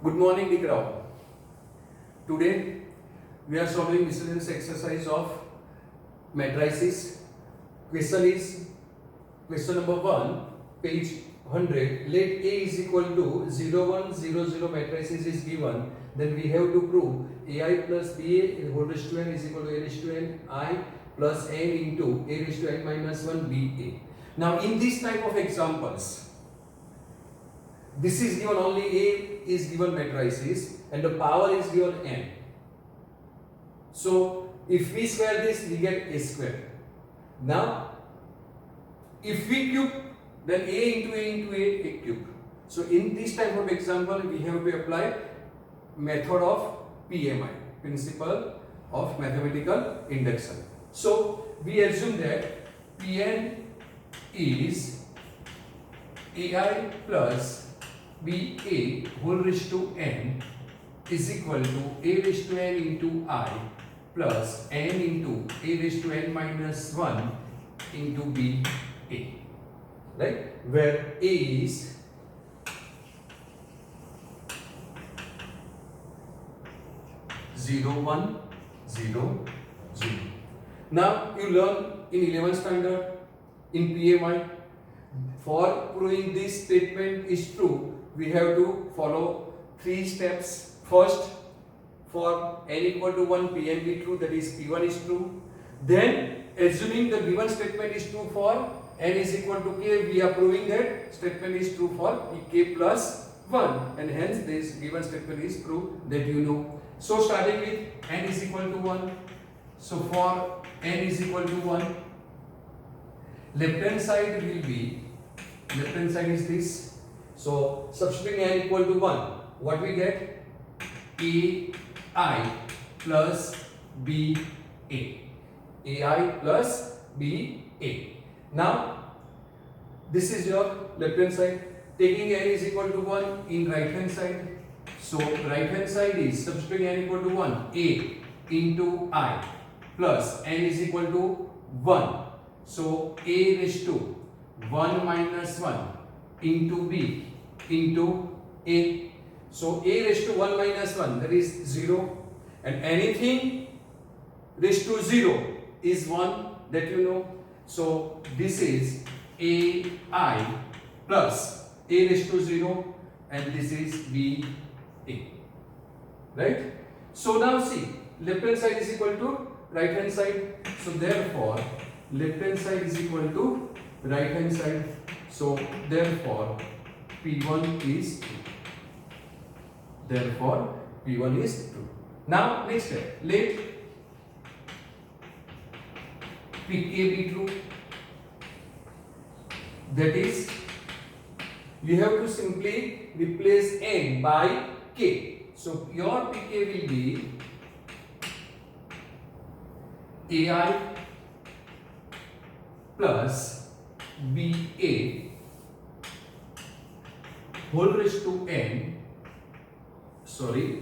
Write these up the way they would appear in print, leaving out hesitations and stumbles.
Good morning, Dikrao. Today we are solving miscellaneous exercise of matrices. Question number 1, page 100. Let A is equal to 0, 1, 0, 0 matrices is given. Then we have to prove AI plus BA whole raised to n is equal to A raised to n I plus n into A raised to n minus 1 BA. Now in this type of examples, this is given only A is given matrices and the power is given n. So if we square this, we get A square. Now if we cube, then A into A into A cube. So in this type of example, we have to apply method of PMI, principle of mathematical induction. So we assume that Pn is AI plus BA whole raised to n is equal to A raised to n into I plus n into A raised to n minus 1 into BA. Right? Where A is zero, 1, 0, 0. Now you learn in 11th standard in PMI, for proving this statement is true, we have to follow 3 steps. First, for n equal to 1, Pn be true, that is P1 is true. Then, assuming the given statement is true for n is equal to k, we are proving that statement is true for k plus 1, and hence this given statement is true, that you know. So, starting with n is equal to 1. So, for n is equal to 1, left hand side will be, left hand side is this. So, substituting n equal to 1, what we get? AI plus BA. AI plus BA. Now, this is your left hand side. Taking n is equal to 1 in right hand side. So, right hand side is substituting n equal to 1, A into I plus n is equal to 1. So, A raised to 1 minus 1 into B into A. So, A raised to 1 minus 1, that is 0. And anything raised to 0 is 1, that you know. So, this is AI plus A raised to 0 and this is BA. Right? So, now see, left hand side is equal to right hand side. So, therefore, left hand side is equal to right hand side. So, therefore, P1 is true. Therefore, P1 is true. Now, next step. Let Pk be true. That is, you have to simply replace n by k. So, your Pk will be AI plus BA whole raised to n,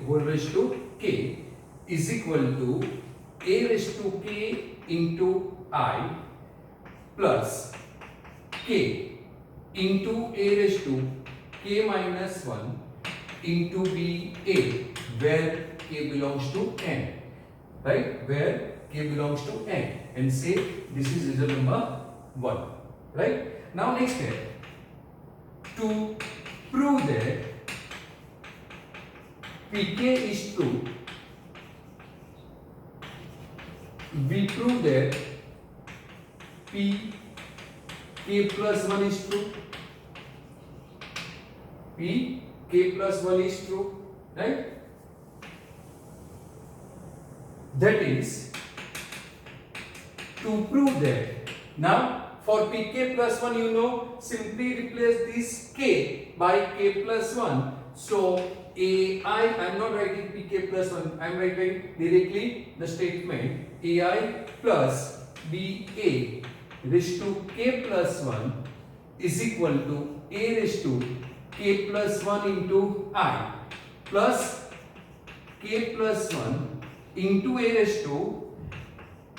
whole raised to k is equal to A raised to k into I plus k into A raised to k minus 1 into BA, where k belongs to n, right? Where k belongs to n, and say this is result number 1, right? Now next step, to prove that Pk is true, we prove that Pk plus 1 is true. Pk plus 1 is true, right? That is, to prove that, now for Pk plus 1, you know, simply replace this k by k plus 1. So, AI, I am not writing Pk plus 1, I am writing directly the statement AI plus BA raised to k plus 1 is equal to A raised to k plus 1 into I plus k plus 1 into A raised to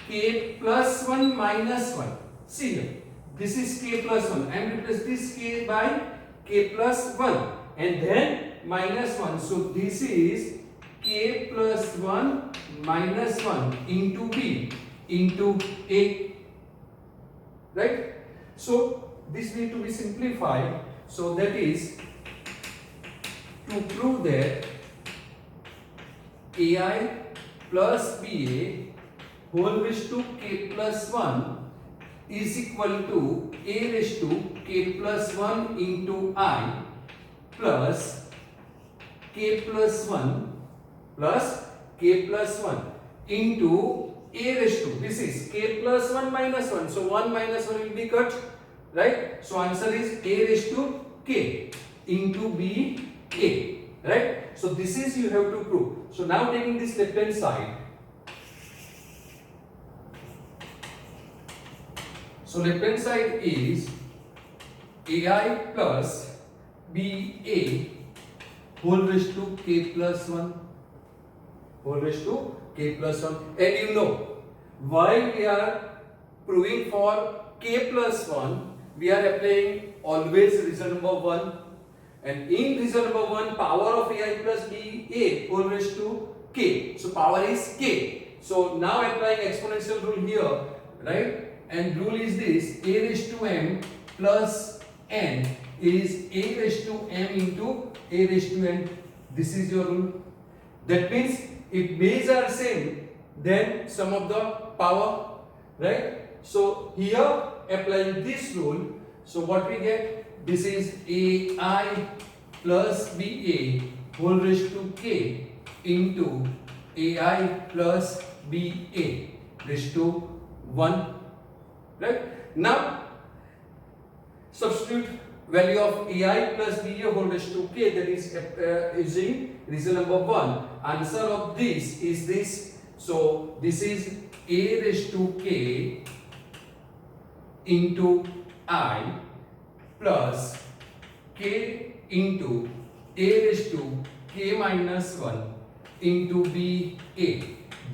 k plus 1 minus 1. See here, this is k plus 1. I am replace this k by k plus 1, and then minus 1. So this is k plus 1 minus 1 into b into a, right? So this need to be simplified. So that is to prove that ai plus ba whole raised to k plus 1 is equal to a raised to k plus 1 into I plus k plus 1 plus k plus 1 into a raised to, this is k plus 1 minus 1. So 1 minus 1 will be cut, right? So answer is a raised to k into b a, right? So this is you have to prove. So now taking this left hand side. So left hand side is ai plus ba whole raised to k plus 1 whole raised to k plus 1. And you know, while we are proving for k plus 1, we are applying always reason number 1. And in reason number 1, power of ai plus ba whole raised to k. So power is k. So now applying exponential rule here, right? And rule is this: a raised to m plus n is a raised to m into a raised to n. This is your rule. That means if base are same, then sum of the power, right? So here applying this rule, so what we get? This is ai plus ba whole raised to k into ai plus ba raised to 1, right? Now substitute value of ai plus ba whole raised to k, that is using reason number 1. Answer of this is this. So this is a raised to k into I plus k into a raised to k minus 1 into ba.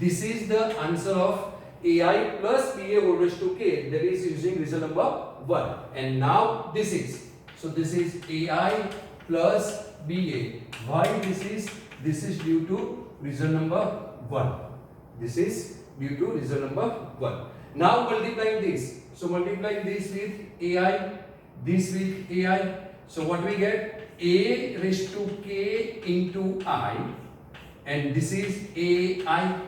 This is the answer of ai plus ba whole raised to k, that is using reason number 1. And now this is, so this is ai plus ba. Why this is? This is due to reason number 1. This is due to reason number 1. Now multiplying this. So multiplying this with ai, this with ai. So what we get? A raised to k into I, and this is ai.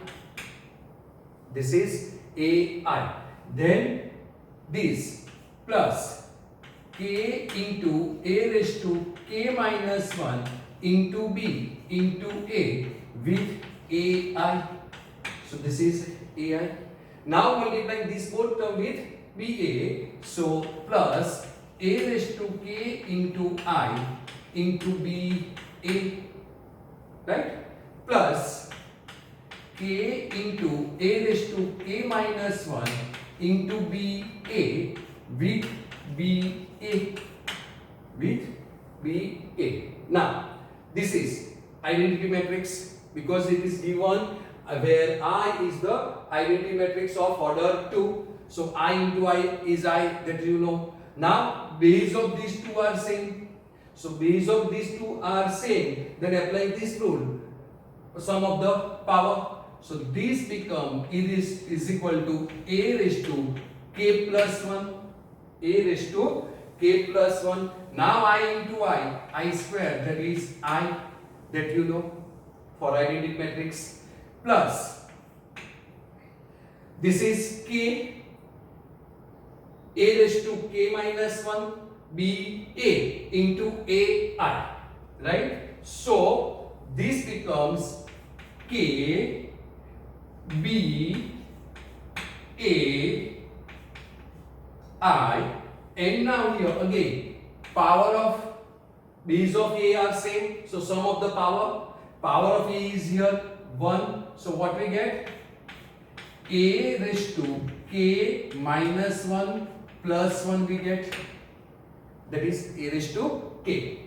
This is ai. Then this plus k into a raised to k minus 1 into b into a with ai. So this is ai. Now multiplying this both term with ba. So plus a raised to k into I into ba, right? Plus k into a raised to k minus 1 into ba with ba. Now this is identity matrix because it is given where I is the identity matrix of order 2. So I into I is I, that you know. Now base of these two are same. So base of these two are same. Then applying this rule, sum of the power. So this become is equal to a raised to k plus 1. A raised to k plus 1. Now I into I square, that is I, that you know, for identity matrix, plus this is k, a raised to k minus 1 ba into ai, right? So this becomes k b a I, and now here again power of base of a are same, so sum of the power of a is here 1. So what we get? A raised to k minus 1 plus 1 we get, that is a raised to k.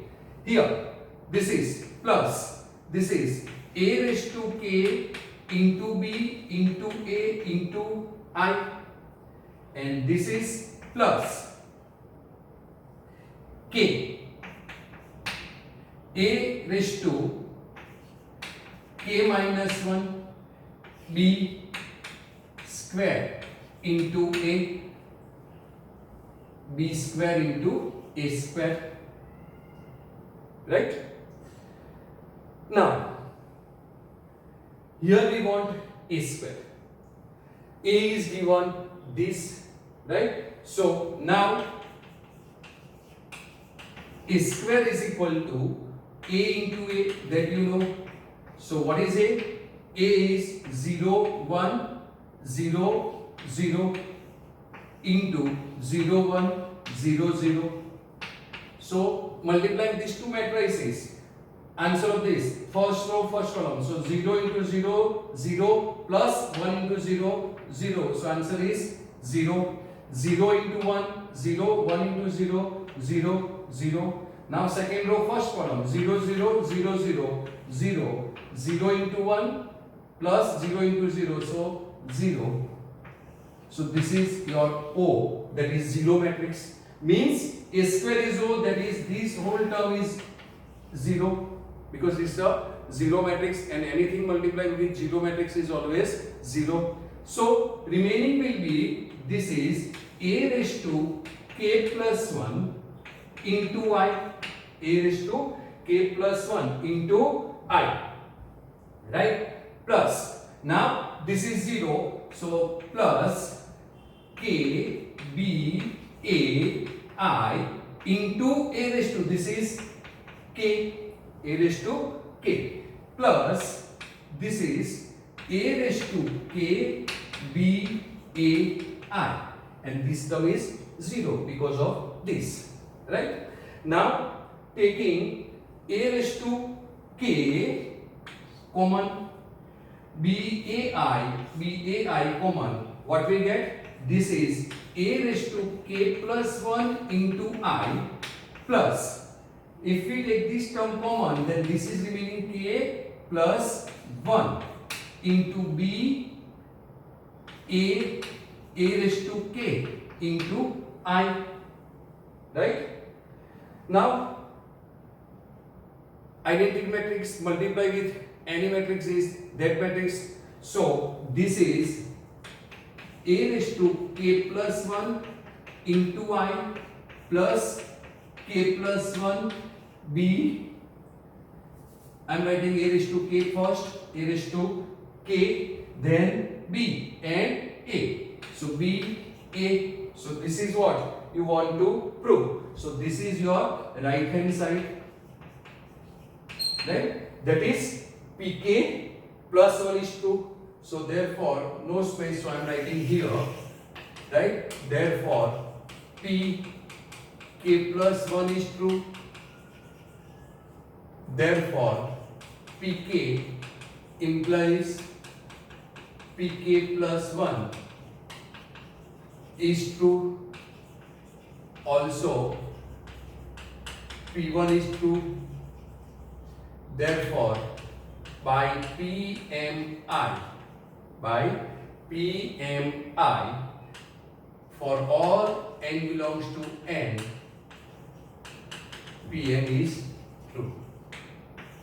Here this is plus, this is a raised to k into b into a into I, and this is plus k a raised to k minus 1 b square into a, b square into a square, right? Now here we want a square. A is given this, right? So now a square is equal to a into a, that you know. So what is a? A is 0 1 0 0 into 0 1 0 0. So multiply these two matrices. Answer of this, first row first column. So 0 into 0 0 plus 1 into 0 0. So answer is 0. 0 into 1 0, 1 into 0 0 0. Now second row first column, 0 0 0 0 0. 0 into 1 plus 0 into 0, so 0. So this is your O, that is 0 matrix. Means a square is O, that is this whole term is 0, because it's a 0 matrix and anything multiplied with 0 matrix is always 0. So remaining will be, this is a raised to k plus 1 into I, a raised to k plus 1 into I, right? Plus, now this is 0, so plus k b a I into a raised to, this is k, a raised to k, plus this is a raised to k b a I, and this term is 0 because of this, right? Now taking a raised to k common, BAI common, what we get? This is a raised to k plus 1 into I, plus, if we take this term common, then this is remaining k plus 1 into b a raised to k into I, right? Now identity matrix multiply with any matrix is that matrix. So this is a raised to k plus 1 into I plus k plus 1 b. I am writing a raised to k first, a raised to k, then b and a. So b a. So this is what you want to prove. So this is your right hand side, right? That is pk plus 1 is true. So therefore no space, so I am writing here, right? Therefore p k plus 1 is true. Therefore pk implies pk plus 1 is true. Also p1 is true. Therefore by PMI for all n belongs to n, Pn is true.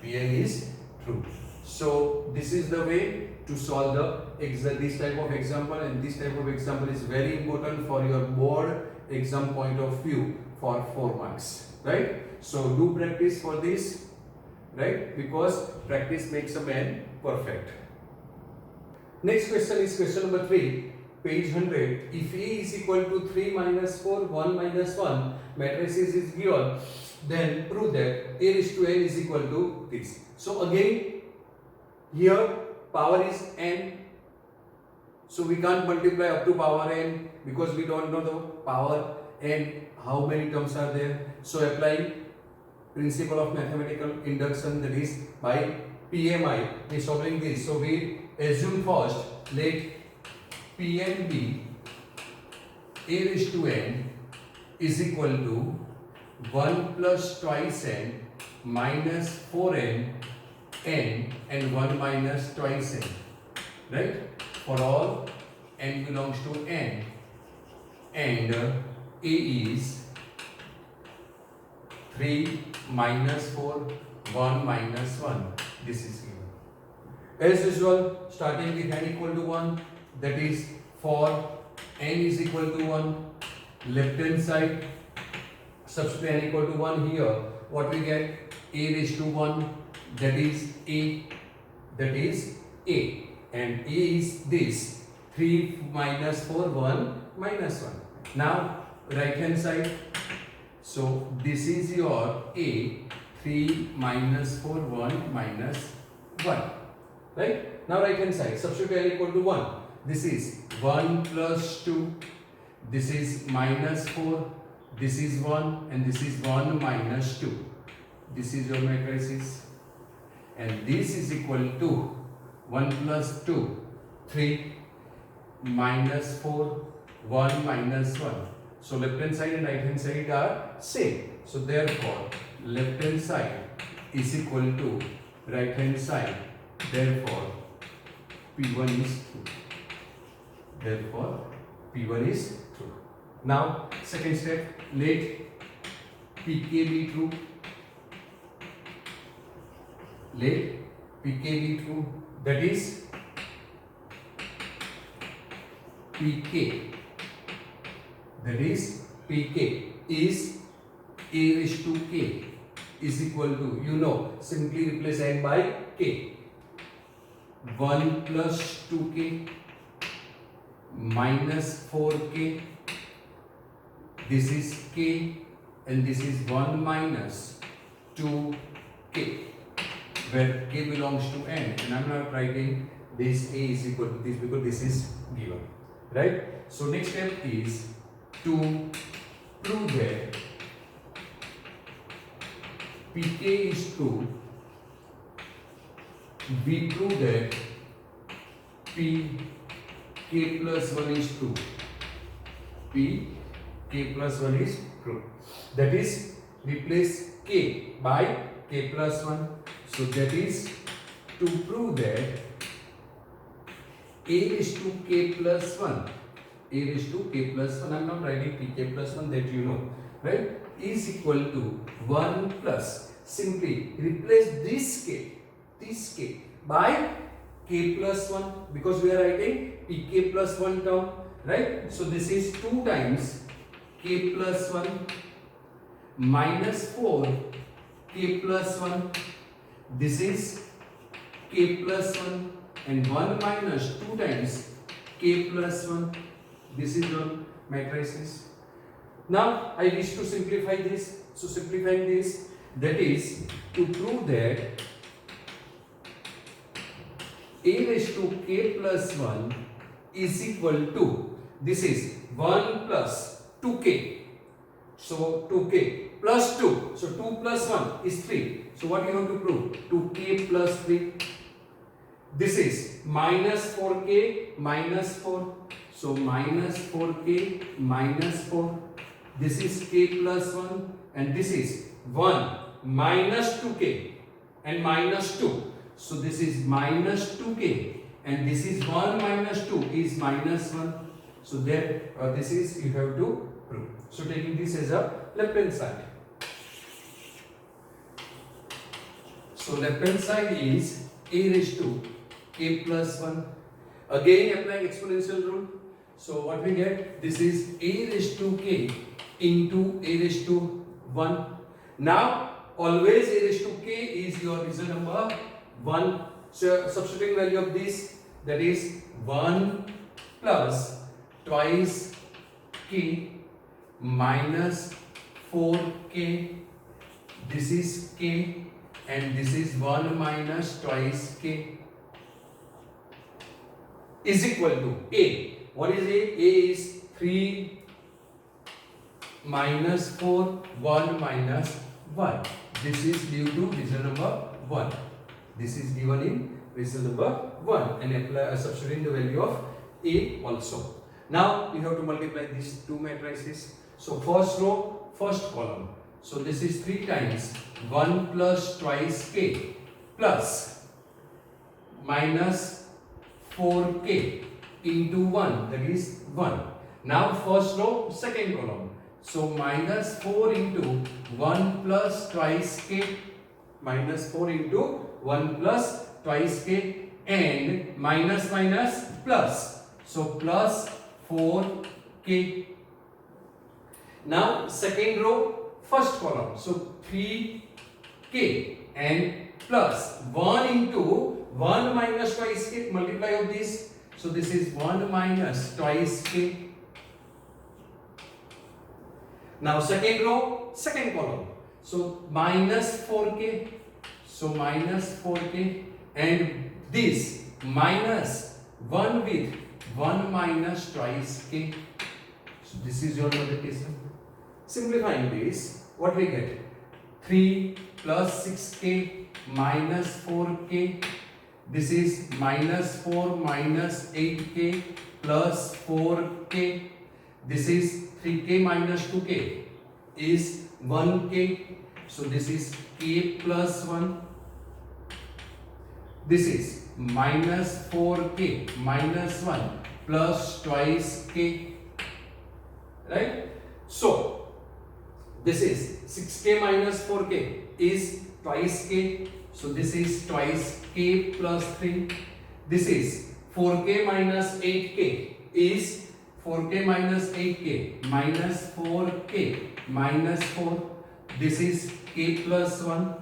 Pn is true. So this is the way to solve this type of example, and this type of example is very important for your board exam point of view for 4 marks, right? So do practice for this, right? Because practice makes a man perfect. Next question is question number 3, page 100. If A is equal to 3 minus 4, 1 minus 1, matrices is given, then prove that A raised to n is equal to this. So again, here power is n, so we can't multiply up to power n because we don't know the power n, how many terms are there. So applying principle of mathematical induction, that is by PMI, is solving this. So we assume first, let Pn be a raised to n is equal to 1 plus twice n minus 4n n and 1 minus twice n, right? For all n belongs to n, and A is 3 minus 4, 1 minus 1. This is given. As usual, starting with n equal to 1, that is for n is equal to 1, left hand side, substitute n equal to 1 here, what we get? A raised to 1, that is A, that is A, and A is this 3 minus 4, 1 minus 1. Now right hand side, so this is your A, 3 minus 4, 1 minus 1, right? Now right hand side, substitute n equal to 1, this is 1 plus 2, this is minus 4, this is 1, and this is 1 minus 2. This is your matrices, and this is equal to 1 plus 2, 3 minus 4, 1 minus 1. So left hand side and right hand side are same. So therefore left hand side is equal to right hand side. Therefore P1 is true. Therefore P1 is true. Now second step, let Pk be true. Let Pk be true, that is Pk, that is Pk is A raised to k is equal to, you know, simply replace n by k, 1 plus 2k minus 4k, this is k, and this is 1 minus 2k, where k belongs to n, and I'm not writing this A is equal to this because this is given, right? So next step is to prove that Pk is true. We prove that Pk plus 1 is true. Pk plus 1 is true. That is, replace k by k plus 1. So that is to prove that A raised to k plus 1, A raised to k plus 1, I am not writing Pk plus 1, that you know, right, is equal to 1 plus, simply replace this k by k plus 1, because we are writing Pk plus 1 term, right? So this is 2 times k plus 1 minus 4 k plus 1. This is k plus 1 and 1 minus 2 times k plus 1. This is your matrices. Now I wish to simplify this. So simplifying this, that is to prove that A raised to k plus 1 is equal to, this is 1 plus 2k. So 2k plus 2. So 2 plus 1 is 3. So what you have to prove? 2k plus 3. This is minus 4k minus 4. So minus 4k minus 4. This is k plus 1, and this is 1 minus 2k and minus 2. So this is minus 2k, and this is 1 minus 2 is minus 1. So there this is you have to prove. So taking this as a left hand side. So left hand side is A raised to k plus 1. Again applying exponential rule. So what we get? This is A raised to k into A raised to 1. Now always A raised to k is your real number 1. So substituting value of this, that is 1 plus twice k minus 4k. This is k, and this is 1 minus twice k is equal to A. What is A? A is 3 minus 4, 1 minus 1. This is due to reason number 1. This is given in reason number 1, and apply substituting the value of A also. Now you have to multiply these two matrices. So first row, first column. So this is 3 times 1 plus twice k plus minus 4k into 1, that is 1. Now first row, second column. So minus 4 into 1 plus twice k minus 4 into 1 plus twice k and minus minus plus. So plus 4k. Now second row, first column. So 3k and plus 1 into 1 minus twice k, multiply of this. So this is 1 minus twice k. Now second row, second column. So minus 4k. So minus 4k and this minus 1 with 1 minus twice k. So this is your multiplication. Simplifying this, what we get? 3 plus 6k minus 4k. This is minus 4 minus 8k plus 4k. This is 3k minus 2k is 1k. So this is k plus 1. This is minus 4k minus 1 plus twice k. Right? So this is 6k minus 4k is twice k. So this is twice k plus 3. This is 4k minus 8k is 4k minus 8k minus 4k minus 4. This is k plus 1.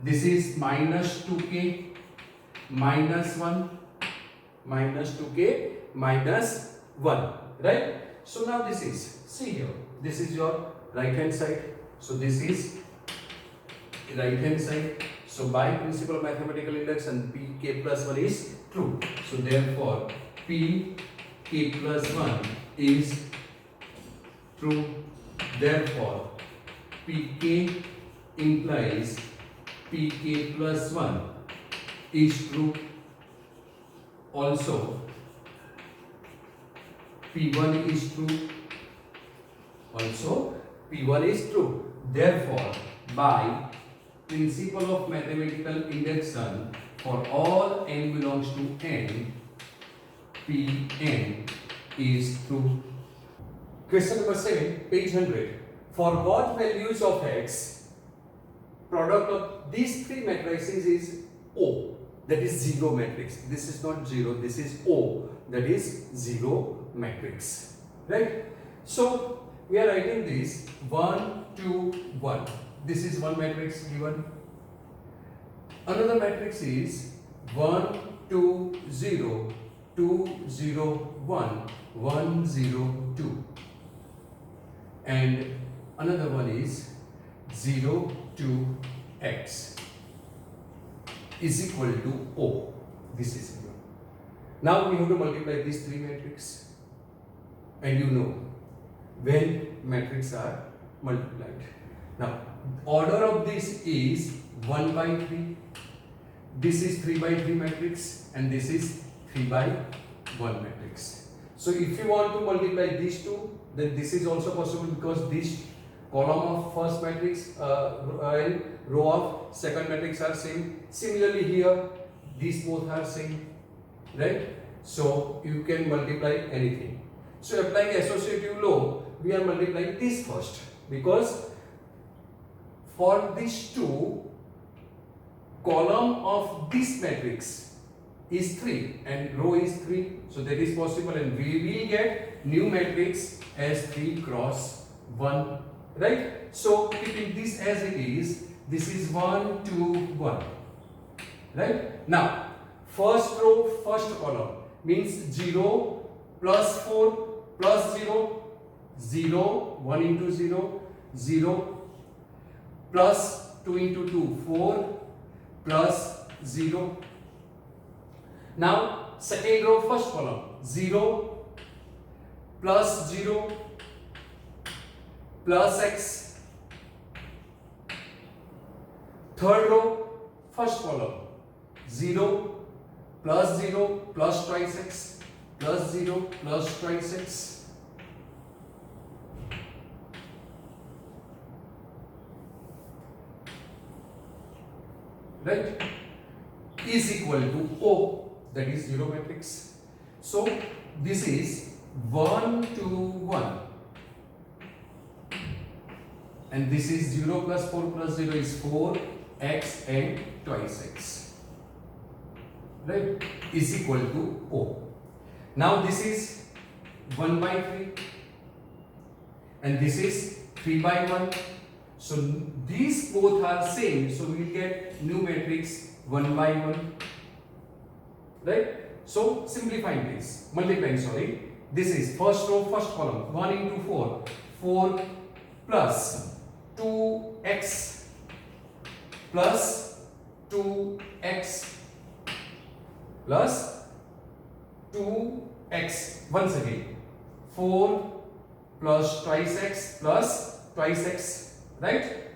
This is minus 2k minus 1 minus 2k minus 1. Right? So now this is, see here, this is your right hand side. So this is right hand side. So by principle of mathematical induction, p k plus 1 is true. So therefore p k plus 1 is true. Therefore pk implies pk plus 1 is true. Also p1 is true. Also p1 is true. Therefore by principle of mathematical induction, for all n belongs to n, Pn is true. Question number 7, page 100. For what values of x, product of these three matrices is O, that is zero matrix. This is not zero, this is O, that is zero matrix. Right? So we are writing this 1, 2, 1. This is one matrix given. Another matrix is 1, 2, 0, 2, 0, 1, 1, 0, 2. And another one is 0, 2, x is equal to O. This is given. Now we have to multiply these three matrices. And you know when matrices are multiplied. Now order of this is 1 by 3. This is 3 by 3 matrix and this is 3 by 1 matrix. So if you want to multiply these two, then this is also possible because this column of first matrix and row of second matrix are same. Similarly here, these both are same, right? So you can multiply anything. So applying associative law, we are multiplying this first because for these two, column of this matrix is 3 and row is 3. So that is possible and we will get new matrix as 3 cross 1. Right? So keeping this as it is, this is 1, 2, 1. Right? Now, first row, first column means 0 plus 4 plus 0, 0, 1 into 0, 0 plus 2 into 2, 4 plus 0. Now, second row, first column, 0 plus 0 plus x. Third row, first column, 0 plus 0 plus twice x plus 0 plus twice x. Right? Is equal to O, that is 0 matrix. So this is 1, 2, 1. And this is 0 plus 4 plus 0 is 4 x and twice x, right, is equal to O. Now this is 1 by 3 and this is 3 by 1. So these both are same, so we will get new matrix 1 by 1, right? So simplifying this, multiplying, sorry, this is first row, first column, 1 into 4, 4 plus 2x plus 2x plus 2x, once again 4 plus twice x plus twice x, right?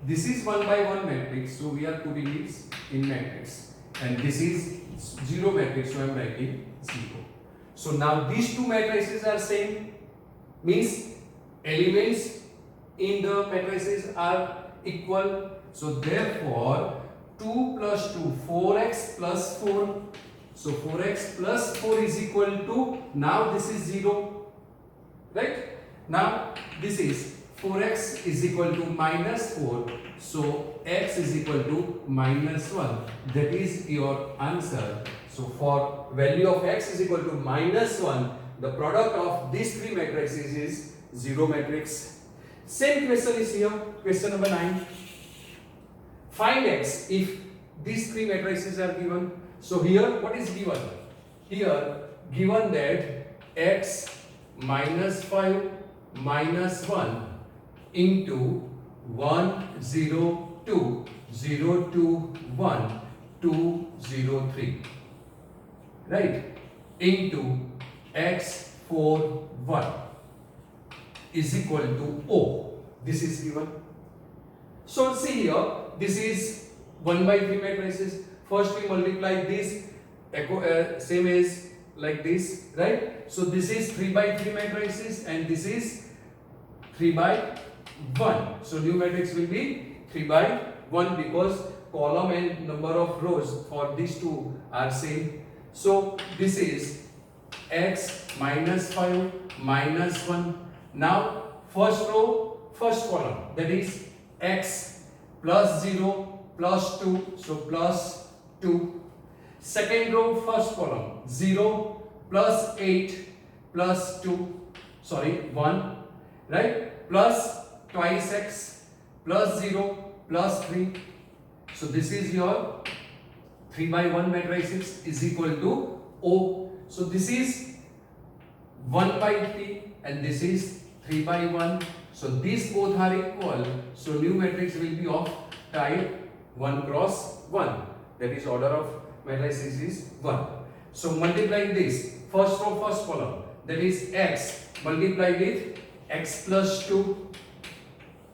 This is 1 by 1 matrix, so we are putting it in matrix, and this is 0 matrix, so I am writing 0. So now these two matrices are same, means elements in the matrices are equal. So therefore 2 plus 2, 4x plus 4. So 4x plus 4 is equal to, now this is 0, right? Now this is 4x is equal to minus 4. So x is equal to minus 1. That is your answer. So for value of x is equal to minus 1, the product of these three matrices is 0 matrix. Same question is here, question number 9. Find x if these three matrices are given. So here what is given? Here given that x minus 5 minus 1 into 1 0 2 0 2 1 2 0 3, right, into x 4 1 is equal to O. This is given. So see here, this is 1 by 3 matrices. First we multiply this, same as like this, right? So this is 3 by 3 matrices and this is 3 by 1. So new matrix will be 3 by 1 because column and number of rows for these two are same. So this is x minus 5 minus 1. Now first row, first column, that is x plus 0 plus 2, so plus 2. Second row, first column, 0 plus 8 plus 2, sorry 1, right, plus twice x plus 0 plus 3. So this is your 3 by 1 matrices is equal to O. So this is 1 by 3 and this is 3 by 1. So these both are equal. So new matrix will be of type 1 cross 1. That is order of matrices is 1. So multiplying this, first row, first column, that is x multiplied with x plus 2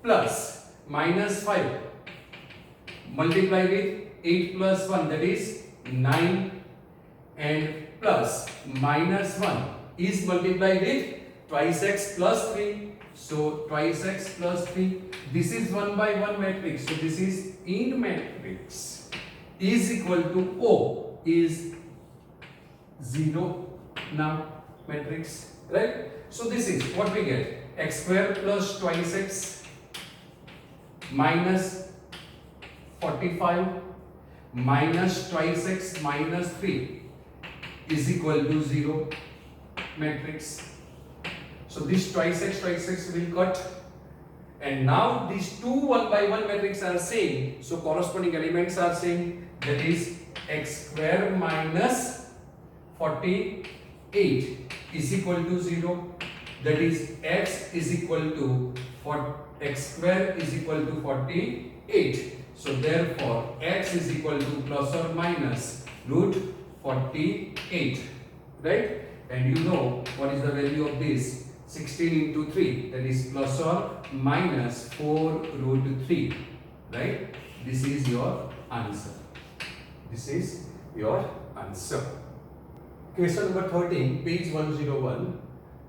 plus minus 5 multiplied with 8 plus 1, that is 9, and plus minus 1 is multiplied with twice x plus 3. So twice x plus 3. This is 1 by 1 matrix. So this is in matrix is equal to O is 0 now matrix, right? So this is what we get, x square plus twice x minus 45 minus twice x minus 3 is equal to 0 matrix. So this twice x will cut, and now these two 1 by 1 matrix are same, so corresponding elements are same, that is x square minus 48 is equal to 0, that is x is equal to x square is equal to 48. So therefore x is equal to plus or minus root 48, right? And you know what is the value of this, 16 into 3, that is plus or minus 4 root 3, right? This is your answer. This is your answer. Question number 13, page 101.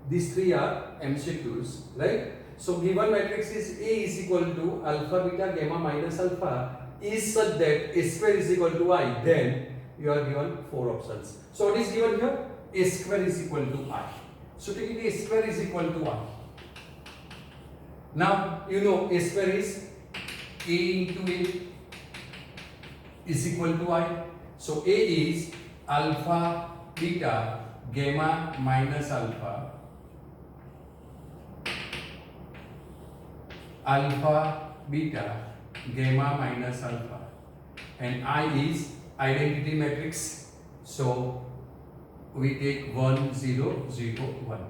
These three are MCQs, right? So given matrix is A is equal to alpha beta gamma minus alpha is such that A square is equal to I, then you are given 4 options. So what is given here? A square is equal to I. So take it, A square is equal to I. Now you know A square is A into A, is equal to I. So A is alpha, beta, gamma minus alpha, alpha, beta, gamma minus alpha, and I is identity matrix. So we take 1 0 0 1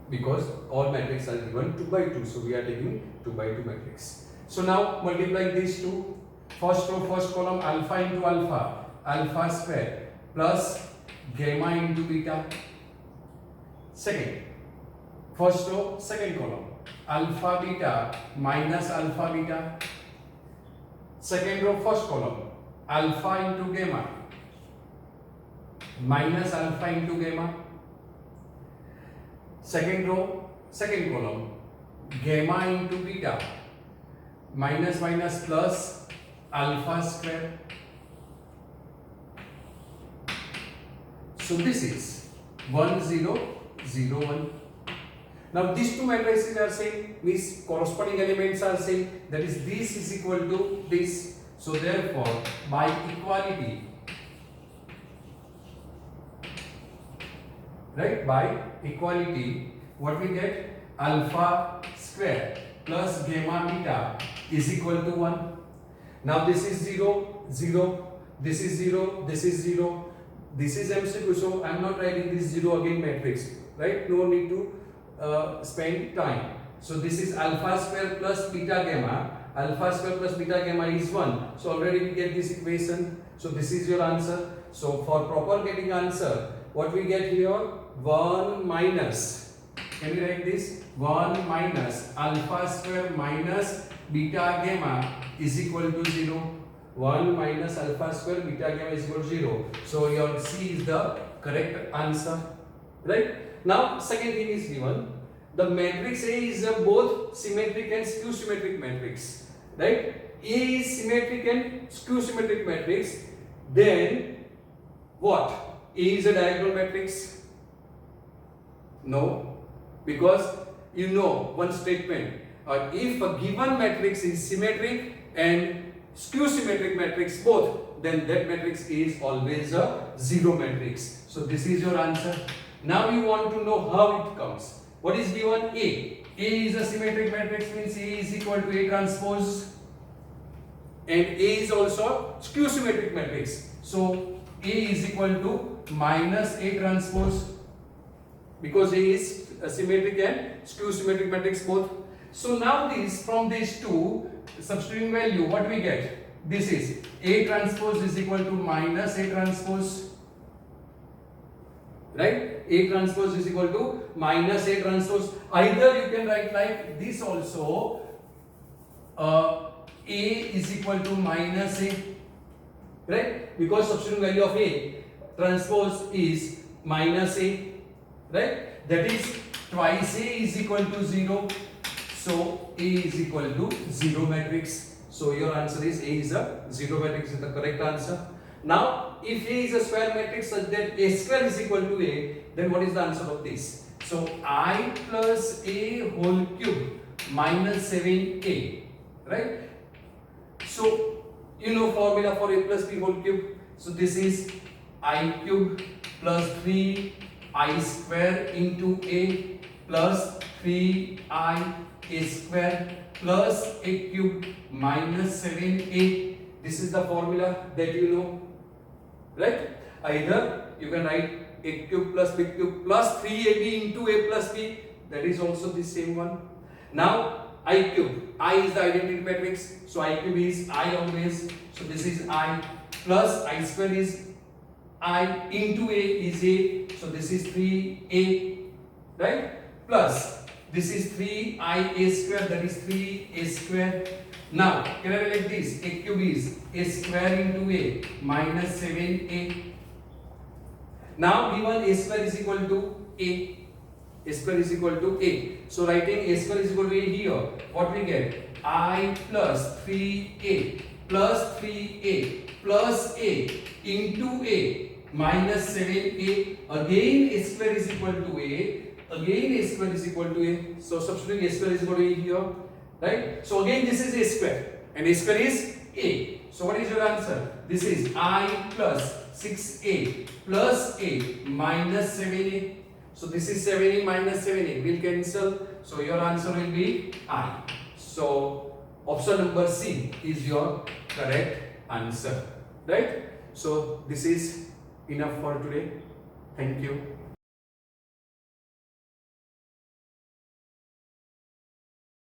because all matrices are given 2 by 2, so we are taking 2 by 2 matrix. So now multiply these two. First row, first column, alpha into alpha, alpha square plus gamma into beta. Second, first row, second column, alpha beta minus alpha beta. Second row, first column, alpha into gamma minus alpha into gamma. Second row, second column, gamma into beta minus minus plus alpha square. So this is 1 0 0 1. Now these two matrices are same, means corresponding elements are same, that is this is equal to this. So therefore by equality, right, by equality what we get, alpha square plus gamma beta is equal to 1. Now this is 0 0, this is 0, this is 0, this is MCQ, so I am not writing this 0 again matrix, right, no need to spend time. So this is alpha square plus beta gamma, alpha square plus beta gamma is 1, so already we get this equation. So this is your answer. So for proper getting answer, what we get here, 1 minus, can we write this, 1 minus alpha square minus beta gamma is equal to 0. 1 minus alpha square beta gamma is equal to 0. So your C is the correct answer, right? Now second thing is given, the matrix A is both symmetric and skew symmetric matrix, right? A is symmetric and skew symmetric matrix, then what? A is a diagonal matrix? No, because you know one statement, if a given matrix is symmetric and skew symmetric matrix both, then that matrix is always a zero matrix. So this is your answer. Now you want to know how it comes. What is given? A. A is a symmetric matrix, means A is equal to A transpose, and A is also skew symmetric matrix. So A is equal to minus A transpose, because A is a symmetric and skew symmetric matrix both. So now this, from these two substituting value, what we get? This is A transpose is equal to minus A transpose, right? A transpose is equal to minus A transpose. Either you can write like this also, A is equal to minus A, right? Because substituting value of A transpose is minus A, right? That is twice A is equal to 0. So A is equal to 0 matrix. So your answer is A is a 0 matrix is the correct answer. Now if A is a square matrix such that A square is equal to A, then what is the answer of this? So I plus A whole cube minus 7A, right? So you know formula for A plus B whole cube. So this is I cube plus 3I square into A plus 3I A square plus A cube minus 7A. This is the formula that you know, right? Either you can write A cube plus B cube plus 3AB into A plus B, that is also the same one. Now I cube, I is the identity matrix, so I cube is I always, so this is I plus I square is I into A is A, so this is 3A, right? Plus this is 3IA square, that is 3A square. Now can I write like this, A cube is A square into A minus 7A. Now given A square is equal to A, A square is equal to A. So writing A square is equal to A here, what we get? I plus 3A plus 3A plus A into A minus 7A. Again A square is equal to A. Again A square is equal to A. So substituting A square is equal to A here, right? So again this is A square and A square is A. So what is your answer? This is I plus 6a plus a minus 7a. So this is 7a minus 7a will cancel. So your answer will be I. So option number C is your correct answer. Right? So this is enough for today. Thank you.